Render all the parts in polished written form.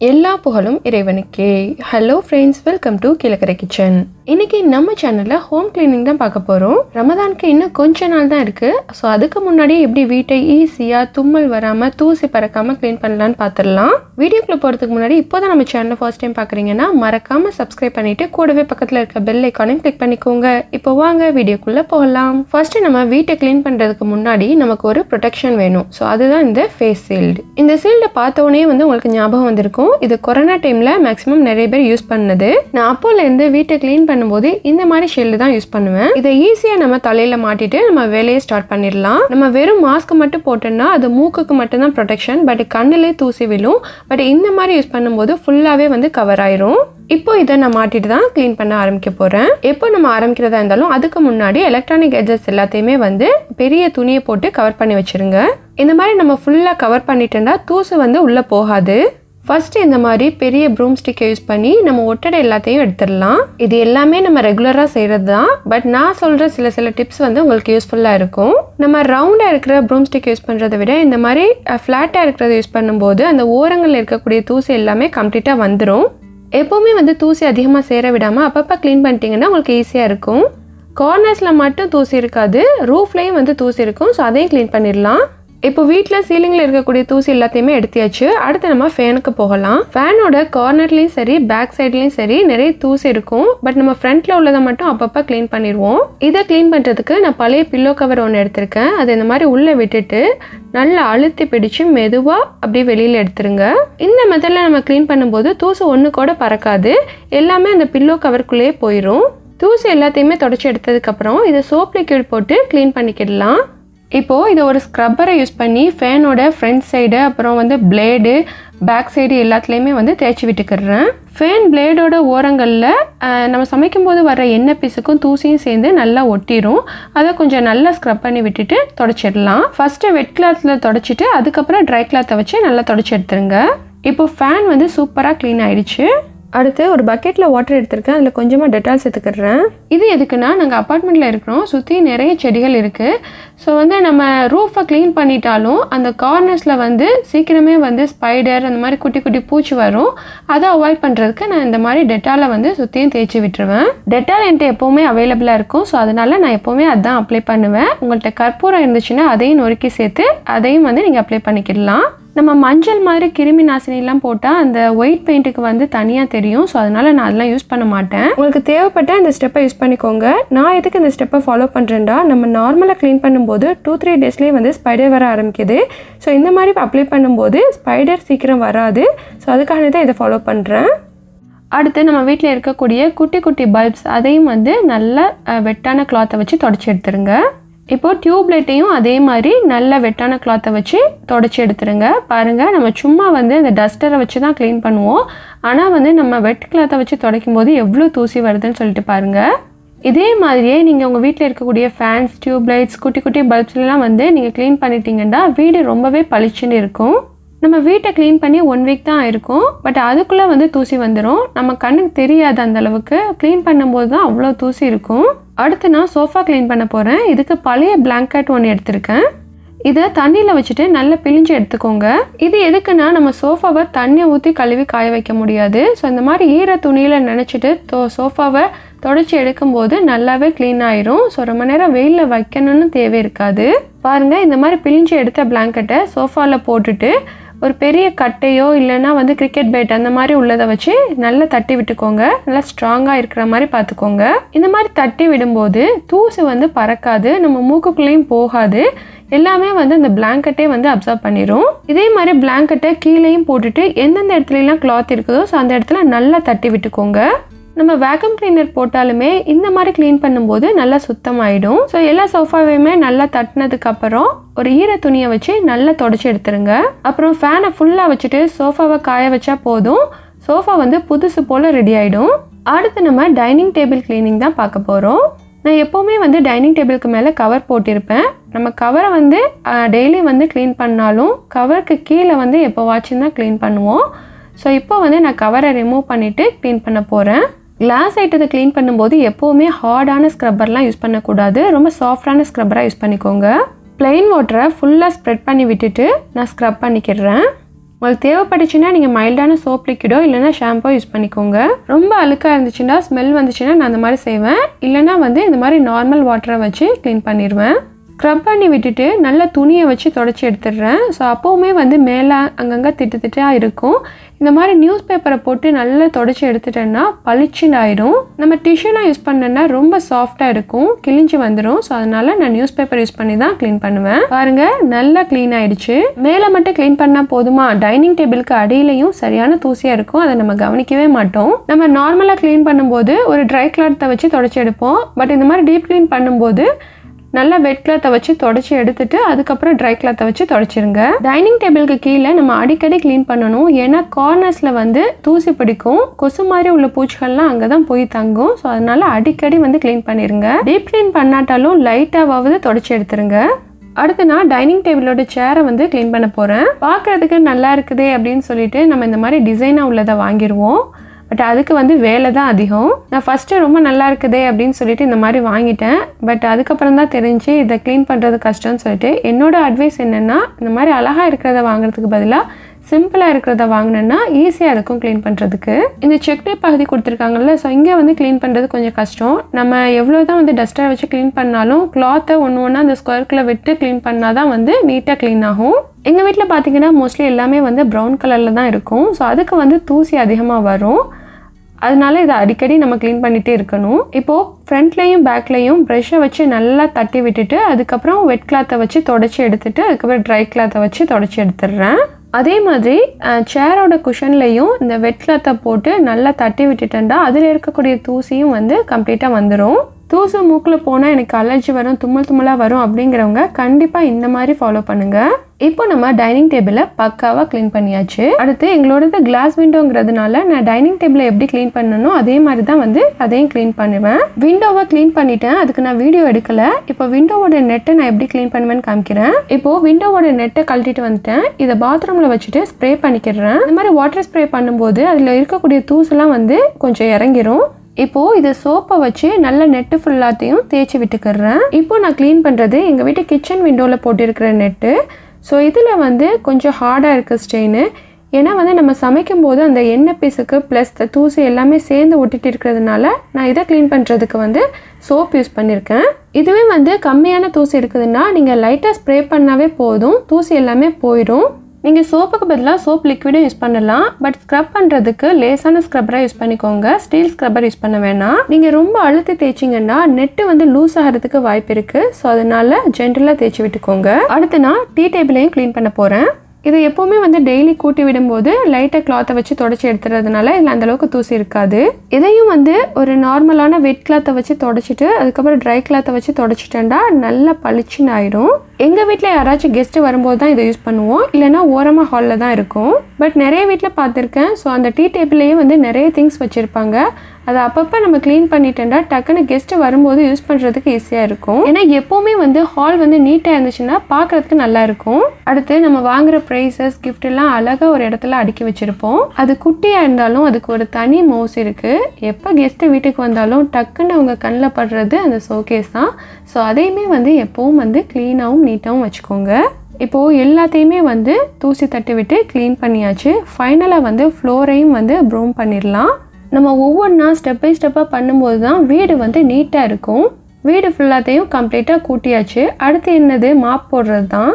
எல்லா புகழும் இறைவனுக்கே. Hello friends, welcome to Kilakarai kitchen. இன்னைக்கு நம்ம சேனல்ல ஹோம் கிளீனிங் தான் பார்க்க போறோம். ரமதானுக்கு இன்னும் கொஞ்ச நாள் தான் இருக்கு. ஸோ அதுக்கு முன்னாடி எப்படி வீட்டை ஈஸியா தும்மல் வராம தூசி பறக்காம கிளீன் பண்ணலான்னு பார்த்துடலாம். வீடியோக்குள்ள போறதுக்கு முன்னாடி இப்போதான் நம்ம சேனலை ஃபர்ஸ்ட் டைம் பார்க்குறீங்கன்னா மறக்காம சப்ஸ்கிரைப் பண்ணிட்டு கூடவே பக்கத்தில் இருக்க பெல் ஐக்கானையும் கிளிக் பண்ணிக்கோங்க. இப்போ வாங்க வீடியோக்குள்ள போகலாம். ஃபர்ஸ்ட் நம்ம வீட்டை கிளீன் பண்றதுக்கு முன்னாடி நமக்கு ஒரு ப்ரொடெக்ஷன் வேணும். ஸோ அதுதான் இந்த ஃபேஸ் ஷீல்டு. இந்த ஷீல்டை பார்த்த உடனே வந்து உங்களுக்கு ஞாபகம் வந்திருக்கும், இது கொரோனா டைம்ல மேக்ஸிமம் நிறைய பேர் யூஸ் பண்ணது. நான் அப்போல இருந்து வீட்டை கிளீன் பண்ணும்போது இந்த மாதிரி ஷீல்டு தான் யூஸ் பண்ணுவேன். இதை ஈஸியா நம்ம தலையில மாட்டிட்டு நம்ம வேலையை ஸ்டார்ட் பண்ணிடலாம். நம்ம வெறும் மாஸ்க் மட்டும் போட்டோம்னா அது மூக்குக்கு மட்டும் தான் ப்ரொடெக்ஷன், பட் கண்ணிலே தூசி விழும். பட் இந்த மாதிரி யூஸ் பண்ணும்போது ஃபுல்லாவே வந்து கவர் ஆயிரும். இப்போ இதை நான் மாட்டிட்டு தான் கிளீன் பண்ண ஆரம்பிக்க போறேன். எப்போ நம்ம ஆரம்பிக்கிறதா இருந்தாலும் அதுக்கு முன்னாடி எலக்ட்ரானிக் கேஜெட்ஸ் எல்லாத்தையுமே வந்து பெரிய துணியை போட்டு கவர் பண்ணி வச்சிருங்க. இந்த மாதிரி நம்ம ஃபுல்லா கவர் பண்ணிட்டு இருந்தா தூசு வந்து உள்ள போகாது. ஃபர்ஸ்ட் இந்த மாதிரி பெரிய ப்ரூம் ஸ்டிக்கை யூஸ் பண்ணி நம்ம ஒட்டடை எல்லாத்தையும் எடுத்துடலாம். இது எல்லாமே நம்ம ரெகுலராக செய்கிறது தான், பட் நான் சொல்கிற சில டிப்ஸ் வந்து உங்களுக்கு யூஸ்ஃபுல்லாக இருக்கும். நம்ம ரவுண்டாக இருக்கிற ப்ரூம் ஸ்டிக் யூஸ் பண்ணுறதை விட இந்த மாதிரி ஃப்ளாட்டாக இருக்கிறத யூஸ் பண்ணும்போது அந்த ஓரங்களில் இருக்கக்கூடிய தூசி எல்லாமே கம்ப்ளீட்டாக வந்துடும். எப்போவுமே வந்து தூசி அதிகமாக சேர விடாமல் அப்பப்போ க்ளீன் பண்ணிட்டீங்கன்னா உங்களுக்கு ஈஸியாக இருக்கும். கார்னர்ஸில் மட்டும் தூசி இருக்காது, ரூஃப்லேயும் வந்து தூசி இருக்கும். ஸோ அதையும் க்ளீன் பண்ணிடலாம். இப்போ வீட்டில் சீலிங்கில் இருக்கக்கூடிய தூசி எல்லாத்தையுமே எடுத்தியாச்சு. அடுத்து நம்ம ஃபேனுக்கு போகலாம். ஃபேனோட கார்னர்லேயும் சரி பேக் சைட்லேயும் சரி நிறைய தூசி இருக்கும். பட் நம்ம ஃப்ரண்ட்டில் உள்ளதை மட்டும் அப்பப்போ க்ளீன் பண்ணிடுவோம். இதை க்ளீன் பண்ணுறதுக்கு நான் பழைய பில்லோ கவர் ஒன்று எடுத்திருக்கேன். அதை இந்த மாதிரி உள்ளே விட்டுட்டு நல்லா அழுத்தி பிடிச்சு மெதுவாக அப்படியே வெளியில் எடுத்துருங்க. இந்த மெத்தடில் நம்ம க்ளீன் பண்ணும்போது தூசு ஒன்று கூட பறக்காது, எல்லாமே அந்த பில்லோ கவருக்குள்ளேயே போயிடும். தூசி எல்லாத்தையுமே தொடச்சி எடுத்ததுக்கப்புறம் இதை சோப் லிக்விட் போட்டு க்ளீன் பண்ணிக்கிடலாம். இப்போது இதை ஒரு ஸ்க்ரப்பரை யூஸ் பண்ணி ஃபேனோட ஃப்ரண்ட் சைடு அப்புறம் வந்து பிளேடு பேக் சைடு எல்லாத்துலேயுமே வந்து தேய்ச்சி விட்டுக்கிறேன். ஃபேன் பிளேடோட ஓரங்களில் நம்ம சமைக்கும் போது வர எண்ணெய் பீஸுக்கும் தூசியும் சேர்ந்து நல்லா ஒட்டிடும். அதை கொஞ்சம் நல்லா ஸ்க்ரப் பண்ணி விட்டுட்டு தொடச்சிடலாம். ஃபஸ்ட்டு வெட் கிளாத்தில் தொடச்சிட்டு அதுக்கப்புறம் ட்ரை கிளாத்தை வச்சு நல்லா தொடச்சி எடுத்துருங்க. இப்போ ஃபேன் வந்து சூப்பராக க்ளீன் ஆகிடுச்சு. அடுத்து ஒரு பக்கெட்டில் வாட்டர் எடுத்துருக்கேன், அதில் கொஞ்சமாக டெட்டால் சேர்த்துக்கிறேன். இது எதுக்குன்னா நாங்கள் அப்பார்ட்மெண்ட்டில் இருக்கிறோம், சுற்றி நிறைய செடிகள் இருக்குது. ஸோ வந்து நம்ம ரூஃபை க்ளீன் பண்ணிட்டாலும் அந்த கார்னர்ஸில் வந்து சீக்கிரமே வந்து ஸ்பைடர் அந்த மாதிரி குட்டி குட்டி பூச்சி வரும். அதை அவாய்ட் பண்ணுறதுக்கு நான் இந்த மாதிரி டெட்டாலை வந்து சுற்றியும் தேய்ச்சி விட்டுருவேன். டெட்டால் என்கிட்ட எப்போவுமே அவைலபிளாக இருக்கும். ஸோ அதனால் நான் எப்போவுமே அதுதான் அப்ளை பண்ணுவேன். உங்கள்கிட்ட கற்பூரம் இருந்துச்சுன்னா அதையும் நொறுக்கி சேர்த்து அதையும் வந்து நீங்கள் அப்ளை பண்ணிக்கிடலாம். நம்ம மஞ்சள் மாதிரி கிருமி நாசினிலாம் போட்டால் அந்த ஒயிட் பெயிண்ட்டுக்கு வந்து தனியாக தெரியும். ஸோ அதனால் நான் அதெல்லாம் யூஸ் பண்ண மாட்டேன். உங்களுக்கு தேவைப்பட்ட இந்த ஸ்டெப்பை யூஸ் பண்ணிக்கோங்க. நான் எதுக்கு இந்த ஸ்டெப்பை ஃபாலோ பண்ணுறேன்டா, நம்ம நார்மலாக க்ளீன் பண்ணும்போது 2-3 டேஸ்லேயே வந்து ஸ்பைடர் வர ஆரம்பிக்குது. ஸோ இந்த மாதிரி அப்ளை பண்ணும்போது ஸ்பைடர் சீக்கிரம் வராது. ஸோ அதுக்காக தான் இதை ஃபாலோ பண்ணுறேன். அடுத்து நம்ம வீட்டில் இருக்கக்கூடிய குட்டி குட்டி பல்ப்ஸ் அதையும் வந்து நல்லா வெட்டான கிளாத்தை வச்சு தொடச்சி எடுத்துருங்க. இப்போது டியூப்லைட்டையும் அதே மாதிரி நல்ல வெட்டான கிளாத்தை வச்சு தொடச்சி எடுத்துருங்க. பாருங்கள், நம்ம சும்மா வந்து இந்த டஸ்டரை வச்சு தான் க்ளீன் பண்ணுவோம். ஆனால் வந்து நம்ம வெட் கிளாத்தை வச்சு துடைக்கும் போது எவ்வளோ தூசி வருதுன்னு சொல்லிட்டு பாருங்கள். இதே மாதிரியே நீங்கள் உங்கள் வீட்டில் இருக்கக்கூடிய ஃபேன்ஸ், டியூப்லைட்ஸ், குட்டி குட்டி பல்ப்ஸ்லாம் வந்து நீங்கள் க்ளீன் பண்ணிட்டீங்கன்னா வீடு ரொம்பவே பளிச்சுன்னு இருக்கும். நம்ம வீட்டை க்ளீன் பண்ணி 1 வீக் தான் இருக்கும், பட் அதுக்குள்ளே வந்து தூசி வந்துடும். நம்ம கண்ணுக்கு தெரியாது, அந்த அளவுக்கு க்ளீன் பண்ணும்போது தான் அவ்வளோ தூசி இருக்கும். அடுத்து நான் சோஃபா க்ளீன் பண்ண போகிறேன். இதுக்கு பழைய பிளாங்கெட் ஒன்று எடுத்திருக்கேன். இதை தண்ணியில் வச்சுட்டு நல்லா பிழிஞ்சு எடுத்துக்கோங்க. இது எதுக்குன்னா நம்ம சோஃபாவை தண்ணியை ஊற்றி கழுவி காய வைக்க முடியாது. ஸோ இந்த மாதிரி ஈர துணியில் நினச்சிட்டு சோஃபாவை தொடச்சி எடுக்கும்போது நல்லாவே க்ளீன் ஆயிரும். ஸோ ரொம்ப நேரம் வெயிலில் வைக்கணும்னு தேவை இருக்காது. பாருங்கள், இந்த மாதிரி பிழிஞ்சு எடுத்த பிளாங்கெட்டை சோஃபாவில் போட்டுட்டு ஒரு பெரிய கட்டையோ இல்லைன்னா வந்து கிரிக்கெட் பேட் அந்த மாதிரி உள்ளதை வச்சு நல்லா தட்டி விட்டுக்கோங்க. நல்லா ஸ்ட்ராங்காக இருக்கிற மாதிரி பார்த்துக்கோங்க. இந்த மாதிரி தட்டி விடும்போது தூசு வந்து பறக்காது, நம்ம மூக்குக்குள்ளேயும் போகாது, எல்லாமே வந்து அந்த பிளாங்கெட்டே வந்து அப்சர்வ் பண்ணிடும். இதே மாதிரி பிளாங்கெட்டை கீழேயும் போட்டுட்டு எந்தெந்த இடத்துலலாம் கிளாத் இருக்குதோ ஸோ அந்த இடத்துல நல்லா தட்டி விட்டுக்கோங்க. நம்ம வேக்யூம் கிளீனர் போட்டாலுமே இந்த மாதிரி க்ளீன் பண்ணும்போது நல்லா சுத்தமாயிடும். ஸோ எல்லா சோஃபாவையுமே நல்லா தட்டினதுக்கப்புறம் ஒரு ஈர துணியை வச்சு நல்லா தொடச்சி எடுத்துருங்க. அப்புறம் ஃபேனை ஃபுல்லாக வச்சுட்டு சோஃபாவை காய வச்சா போதும், சோஃபா வந்து புதுசு போல் ரெடி ஆகிடும். அடுத்து நம்ம டைனிங் டேபிள் கிளீனிங் தான் பார்க்க போகிறோம். நான் எப்போவுமே வந்து டைனிங் டேபிளுக்கு மேலே கவர் போட்டிருப்பேன். நம்ம கவரை வந்து டெய்லி வந்து க்ளீன் பண்ணாலும் கவருக்கு கீழே வந்து எப்போ வாட்சிங் தான் க்ளீன் பண்ணுவோம். ஸோ இப்போ வந்து நான் கவரை ரிமூவ் பண்ணிவிட்டு க்ளீன் பண்ண போகிறேன். கிளாஸ் ஐட்டத்தை க்ளீன் பண்ணும்போது எப்போவுமே ஹார்டான ஸ்க்ரப்பர்லாம் யூஸ் பண்ணக்கூடாது, ரொம்ப சாஃப்டான ஸ்க்ரப்பராக யூஸ் பண்ணிக்கோங்க. ப்ளைன் வாட்டரை ஃபுல்லாக ஸ்ப்ரெட் பண்ணி விட்டுட்டு நான் ஸ்க்ரப் பண்ணிக்கிறேன். உங்களுக்கு தேவைப்பட்டுச்சுன்னா நீங்கள் மைல்டான சோப் லிக்விடோ இல்லைனா ஷாம்போ யூஸ் பண்ணிக்கோங்க. ரொம்ப அழுக்காக இருந்துச்சுன்னா ஸ்மெல் வந்துச்சுன்னா நான் அந்த மாதிரி செய்வேன். இல்லைனா வந்து இந்த மாதிரி நார்மல் வாட்டரை வச்சு க்ளீன் பண்ணிடுவேன். ஸ்க்ரப் பண்ணி விட்டுட்டு நல்லா துணியை வச்சு தொடச்சி எடுத்துடுறேன். ஸோ அப்போவுமே வந்து மேலே அங்கங்கே திட்டாக இருக்கும். இந்த மாதிரி நியூஸ் பேப்பரை போட்டு நல்லா தொடச்சி எடுத்துட்டேன்னா பளிச்சுன்னு ஆயிடும். நம்ம டிஷ்யூலாம் யூஸ் பண்ணேன்னா ரொம்ப சாஃப்டாக இருக்கும், கிழிஞ்சு வந்துடும். ஸோ அதனால் நான் நியூஸ் பேப்பர் யூஸ் பண்ணி தான் க்ளீன் பண்ணுவேன். பாருங்கள் நல்லா க்ளீன் ஆகிடுச்சு. மேலே மட்டும் க்ளீன் பண்ணால் போதுமா? டைனிங் டேபிளுக்கு அடியிலையும் சரியான தூசியாக இருக்கும். அதை நம்ம கவனிக்கவே மாட்டோம். நம்ம நார்மலாக க்ளீன் பண்ணும்போது ஒரு ட்ரை கிளாத்தை வச்சு தொடச்சி எடுப்போம். பட் இந்த மாதிரி டீப் க்ளீன் பண்ணும்போது நல்லா வெட் கிளாத்தை வச்சு தொடச்சி எடுத்துட்டு அதுக்கப்புறம் ட்ரை கிளாத்தை வச்சு தொடச்சிருங்க. டைனிங் டேபிளுக்கு கீழே நம்ம அடிக்கடி க்ளீன் பண்ணணும். ஏன்னா கார்னர்ஸில் வந்து தூசி பிடிக்கும், கொசு மாதிரி உள்ள பூச்சிகள்லாம் அங்கே தான் போய் தங்கும். ஸோ அதனால அடிக்கடி வந்து க்ளீன் பண்ணிடுங்க. டீப் க்ளீன் பண்ணாட்டாலும் லைட்டாவது தொடச்சி எடுத்துருங்க. அடுத்து நான் டைனிங் டேபிளோட சேரை வந்து க்ளீன் பண்ண போகிறேன். பார்க்குறதுக்கு நல்லா இருக்குதே அப்படின்னு சொல்லிட்டு நம்ம இந்த மாதிரி டிசைனாக உள்ளதை வாங்கிடுவோம். பட் அதுக்கு வந்து வேலை தான் அதிகம். நான் ஃபஸ்ட்டு ரொம்ப நல்லா இருக்குதே அப்படின்னு சொல்லிட்டு இந்த மாதிரி வாங்கிட்டேன். பட் அதுக்கப்புறம் தான் தெரிஞ்சு இதை க்ளீன் பண்ணுறது கஷ்டம்னு சொல்லிட்டு என்னோட அட்வைஸ் என்னென்னா, இந்த மாதிரி அழகாக இருக்கிறத வாங்குறதுக்கு பதிலாக சிம்பிளாக இருக்கிறத வாங்கினேன்னா ஈஸியாக இருக்கும் க்ளீன் பண்ணுறதுக்கு. இந்த செக்டே பகுதி கொடுத்துருக்காங்கல்ல, ஸோ இங்கே வந்து க்ளீன் பண்ணுறது கொஞ்சம் கஷ்டம். நம்ம எவ்வளோ தான் வந்து டஸ்டரை வச்சு க்ளீன் பண்ணாலும் கிளாத்தை ஒன்று ஒன்றா அந்த ஸ்கொயர்க்குள்ளே விட்டு க்ளீன் பண்ணால் தான் வந்து நீட்டாக க்ளீன் ஆகும். எங்கள் வீட்டில் பார்த்தீங்கன்னா மோஸ்ட்லி எல்லாமே வந்து ப்ரௌன் கலரில் தான் இருக்கும். ஸோ அதுக்கு வந்து தூசி அதிகமாக வரும். அதனால இதை அடிக்கடி நம்ம க்ளீன் பண்ணிகிட்டே இருக்கணும். இப்போது ஃப்ரண்ட்லேயும் பேக்லேயும் ப்ரெஷ்ஷை வச்சு நல்லா தட்டி விட்டுட்டு அதுக்கப்புறம் வெட் கிளாத்தை வச்சு தொடச்சி எடுத்துட்டு அதுக்கப்புறம் ட்ரை கிளாத்தை வச்சு தொடச்சி எடுத்துடுறேன். அதே மாதிரி சேரோட குஷன்லேயும் இந்த வெட் கிளாத்தை போட்டு நல்லா தட்டி விட்டுட்டேன்டா அதில் இருக்கக்கூடிய தூசியும் வந்து கம்ப்ளீட்டாக வந்துடும். தூசு மூக்கில் போனால் எனக்கு அலர்ஜி வரும், தும்மலாக வரும் அப்படிங்கிறவங்க கண்டிப்பாக இந்த மாதிரி ஃபாலோ பண்ணுங்கள். இப்போ நம்ம டைனிங் டேபிளை பக்காவாக க்ளீன் பண்ணியாச்சு. அடுத்து எங்களோடது கிளாஸ் விண்டோங்கிறதுனால நான் டைனிங் டேபிளை எப்படி க்ளீன் பண்ணணும் அதே மாதிரி தான் வந்து அதையும் க்ளீன் பண்ணுவேன். விண்டோவை க்ளீன் பண்ணிட்டேன், அதுக்கு நான் வீடியோ எடுக்கலை. இப்போ விண்டோவோட நெட்டை நான் எப்படி க்ளீன் பண்ணுவேன்னு காமிக்கிறேன். இப்போது விண்டோவோட நெட்டை கழட்டிட்டு வந்துட்டேன். இதை பாத்ரூமில் வச்சுட்டு ஸ்ப்ரே பண்ணிக்கிறேன். இந்த மாதிரி வாட்டர் ஸ்ப்ரே பண்ணும்போது அதில் இருக்கக்கூடிய தூசுலாம் வந்து கொஞ்சம் இறங்கிரும். இப்போது இது சோப்பை வச்சு நல்ல நெட்டு ஃபுல்லாத்தையும் தேய்ச்சி விட்டுக்கிறேன். இப்போது நான் க்ளீன் பண்ணுறது எங்கள் வீட்டு கிச்சன் விண்டோவில் போட்டிருக்கிற நெட்டு. ஸோ இதில் வந்து கொஞ்சம் ஹார்டாக இருக்குது ஸ்டெயினு. ஏன்னா வந்து நம்ம சமைக்கும் போது அந்த எண்ணெய் பீஸுக்கு ப்ளஸ் தூசி எல்லாமே சேர்ந்து ஒட்டிட்டு இருக்கிறதுனால நான் இதை க்ளீன் பண்ணுறதுக்கு வந்து சோப் யூஸ் பண்ணியிருக்கேன். இதுவே வந்து கம்மியான தூசி இருக்குதுன்னா நீங்கள் லைட்டாக ஸ்ப்ரே பண்ணாவே போதும், தூசி எல்லாமே போயிடும். நீங்கள் சோப்புக்கு பதிலாக சோப் லிக்விடும் யூஸ் பண்ணலாம். பட் ஸ்க்ரப் பண்ணுறதுக்கு லேசான ஸ்க்ரப்பராக யூஸ் பண்ணிக்கோங்க, ஸ்டீல் ஸ்க்ரப்பர் யூஸ் பண்ண வேணாம். நீங்கள் ரொம்ப அழுத்தி தேய்ச்சிங்கன்னா நெட்டு வந்து லூஸ் ஆகிறதுக்கு வாய்ப்பு இருக்குது. ஸோ அதனால் ஜென்ரலாக தேய்ச்சி விட்டுக்கோங்க. அடுத்து நான் டீ டேபிளையும் க்ளீன் பண்ண போகிறேன். இது எப்போவுமே வந்து டெய்லி கூட்டி விடும்போது லைட்டாக கிளாத்தை வச்சு தொடச்சி எடுத்துறதுனால இதில் அந்தளவுக்கு தூசி இருக்காது. இதையும் வந்து ஒரு நார்மலான வெட் கிளாத்தை வச்சு தொடச்சிட்டு அதுக்கப்புறம் ட்ரை கிளாத்தை வச்சு தொடச்சிட்டேன்டா நல்லா பளிச்சுன்னு ஆயிடும். எங்கள் வீட்டில் யாராச்சும் கெஸ்ட்டு வரும்போது தான் இதை யூஸ் பண்ணுவோம், இல்லைனா ஓரமாக ஹாலில் தான் இருக்கும். பட் நிறைய வீட்டில் பார்த்துருக்கேன். ஸோ அந்த டீ டேபிள்லேயே வந்து நிறைய திங்ஸ் வச்சுருப்பாங்க. அதை அப்பப்போ நம்ம க்ளீன் பண்ணிட்டேன்டா டக்குன்னு கெஸ்ட்டு வரும்போது யூஸ் பண்ணுறதுக்கு ஈஸியாக இருக்கும். ஏன்னா எப்போவுமே வந்து ஹால் வந்து நீட்டாக இருந்துச்சுன்னா பார்க்குறதுக்கு நல்லா இருக்கும். அடுத்து நம்ம வாங்குகிற ப்ரைஸஸ் கிஃப்ட் எல்லாம் அழகாக ஒரு இடத்துல அடுக்கி வச்சுருப்போம். அது குட்டியாக இருந்தாலும் அதுக்கு ஒரு தனி மவுஸ் இருக்குது. எப்போ கெஸ்ட்டு வீட்டுக்கு வந்தாலும் டக்குன்னு அவங்க கண்ணில் படுறது அந்த ஷோகேஸ் தான். ஸோ அதையுமே வந்து எப்போவும் வந்து க்ளீனாகவும் நீட்டாகவும் வச்சுக்கோங்க. இப்போது எல்லாத்தையுமே வந்து தூசி தட்டி விட்டு க்ளீன் பண்ணியாச்சு. ஃபைனலாக வந்து ஃப்ளோரையும் வந்து ப்ரூம் பண்ணிடலாம். நம்ம ஒவ்வொன்றா ஸ்டெப் பை ஸ்டெப்பாக பண்ணும்போது தான் வீடு வந்து நீட்டாக இருக்கும். வீடு ஃபுல்லாத்தையும் கம்ப்ளீட்டாக கூட்டியாச்சு. அடுத்து என்னது மாப் போடுறது தான்.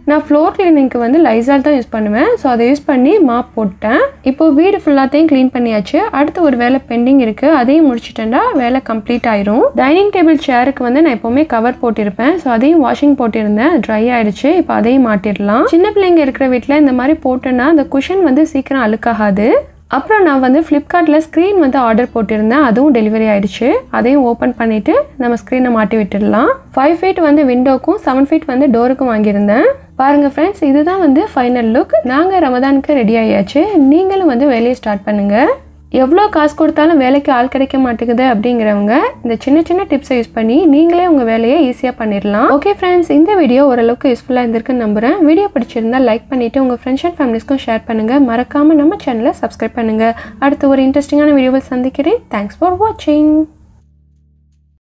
நான் ஃப்ளோர் கிளீனிங்க்கு வந்து லைசால் தான் யூஸ் பண்ணுவேன். ஸோ அதை யூஸ் பண்ணி மாப் போட்டேன். இப்போது வீடு ஃபுல்லாத்தையும் க்ளீன் பண்ணியாச்சு. அடுத்து ஒரு வேலை பெண்டிங் இருக்குது, அதையும் முடிச்சுட்டேன்டா வேலை கம்ப்ளீட் ஆயிரும். டைனிங் டேபிள் சேருக்கு வந்து நான் எப்போவுமே கவர் போட்டிருப்பேன். ஸோ அதையும் வாஷிங் போட்டிருந்தேன், ட்ரை ஆகிடுச்சு. இப்போ அதையும் மாட்டிடலாம். சின்ன பிள்ளைங்க இருக்கிற வீட்டில் இந்த மாதிரி போட்டோன்னா அந்த குஷன் வந்து சீக்கிரம் அழுக்காகாது. அப்புறம் நான் வந்து ஃப்ளிப்கார்ட்டில் ஸ்க்ரீன் வந்து ஆர்டர் போட்டிருந்தேன், அதுவும் டெலிவரி ஆகிடுச்சு. அதையும் ஓப்பன் பண்ணிவிட்டு நம்ம ஸ்க்ரீனை மாட்டி விட்டுடலாம். 5 ஃபீட் வந்து விண்டோக்கும் 7 ஃபீட் வந்து டோருக்கும் வாங்கியிருந்தேன். பாருங்கள் ஃப்ரெண்ட்ஸ், இதுதான் வந்து ஃபைனல் லுக். நாங்கள் ரமதானுக்கு ரெடி ஆகியாச்சு. நீங்களும் வந்து வேலையை ஸ்டார்ட் பண்ணுங்கள். எவ்வளோ காசு கொடுத்தாலும் வேலைக்கு ஆள் கிடைக்க மாட்டேங்குது அப்படிங்கிறவங்க இந்த சின்ன சின்ன டிப்ஸை யூஸ் பண்ணி நீங்களே உங்கள் வேலையை ஈஸியாக பண்ணிடலாம். ஓகே ஃப்ரெண்ட்ஸ், இந்த வீடியோ ஓரளவுக்கு யூஸ்ஃபுல்லாக இருந்திருக்குன்னு நம்புகிறேன். வீடியோ பிடிச்சிருந்தால் லைக் பண்ணிவிட்டு உங்கள் ஃப்ரெண்ட்ஸ் அண்ட் ஃபேமிலிஸ்க்கும் ஷேர் பண்ணுங்கள். மறக்காமல் நம்ம சேனலை சப்ஸ்கிரைப் பண்ணுங்கள். அடுத்து ஒரு இன்ட்ரெஸ்டிங்கான வீடியோவில் சந்திக்கிறேன். தேங்க்ஸ் ஃபார் வாட்சிங்.